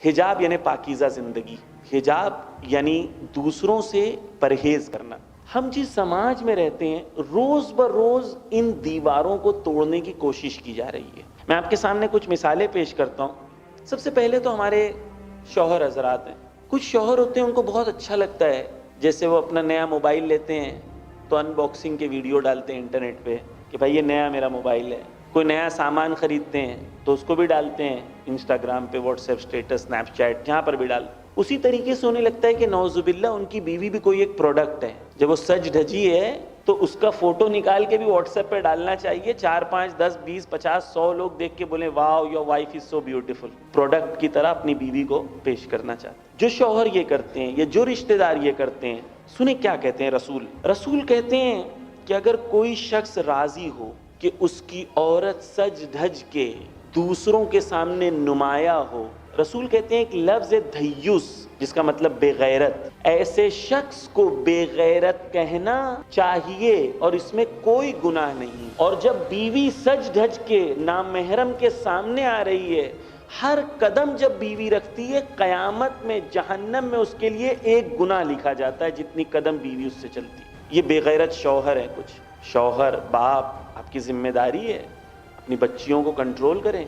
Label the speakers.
Speaker 1: حجاب یعنی پاکیزہ زندگی، حجاب یعنی دوسروں سے پرہیز کرنا۔ ہم جس سماج میں رہتے ہیں روز بروز ان دیواروں کو توڑنے کی کوشش کی جا رہی ہے۔ میں آپ کے سامنے کچھ مثالیں پیش کرتا ہوں۔ سب سے پہلے تو ہمارے شوہر حضرات ہیں، کچھ شوہر ہوتے ہیں ان کو بہت اچھا لگتا ہے، جیسے وہ اپنا نیا موبائل لیتے ہیں تو ان باکسنگ کے ویڈیو ڈالتے ہیں انٹرنیٹ پہ کہ بھائی یہ نیا میرا موبائل ہے۔ کوئی نیا سامان خریدتے ہیں تو اس کو بھی ڈالتے ہیں انسٹاگرام پہ، WhatsApp status, Snapchat, جہاں پر بھی ڈالتے ہیں۔ اسی طریقے سے انہیں لگتا ہے کہ نعوذ باللہ ان کی بیوی بھی کوئی ایک پروڈکٹ ہے، جب وہ سج دھجی ہے تو اس کا فوٹو نکال کے بھی واٹس ایپ پہ ڈالنا چاہیے، 4 5 10 20 50 100 لوگ دیکھ کے بولیں wow your wife is so beautiful, product کی طرح اپنی بیوی کو پیش کرنا چاہتے ہیں۔ جو شوہر یہ کرتے ہیں یا جو رشتہ دار یہ کرتے ہیں، سنیں کیا کہتے ہیں رسول کہتے ہیں کہ اگر کوئی شخص راضی ہو کہ اس کی عورت سج دھج کے دوسروں کے سامنے نمایاں ہو، رسول کہتے ہیں ایک لفظ ہے دھیوس، جس کا مطلب بے غیرت، ایسے شخص کو بے غیرت کہنا چاہیے اور اس میں کوئی گناہ نہیں۔ اور جب بیوی سج دھج کے نامحرم کے سامنے آ رہی ہے، ہر قدم جب بیوی رکھتی ہے قیامت میں جہنم میں اس کے لیے ایک گناہ لکھا جاتا ہے جتنی قدم بیوی اس سے چلتی ہے۔ یہ بے غیرت شوہر ہے۔ کچھ شوہر، باپ، آپ کی ذمہ داری ہے اپنی بچیوں کو کنٹرول کریں۔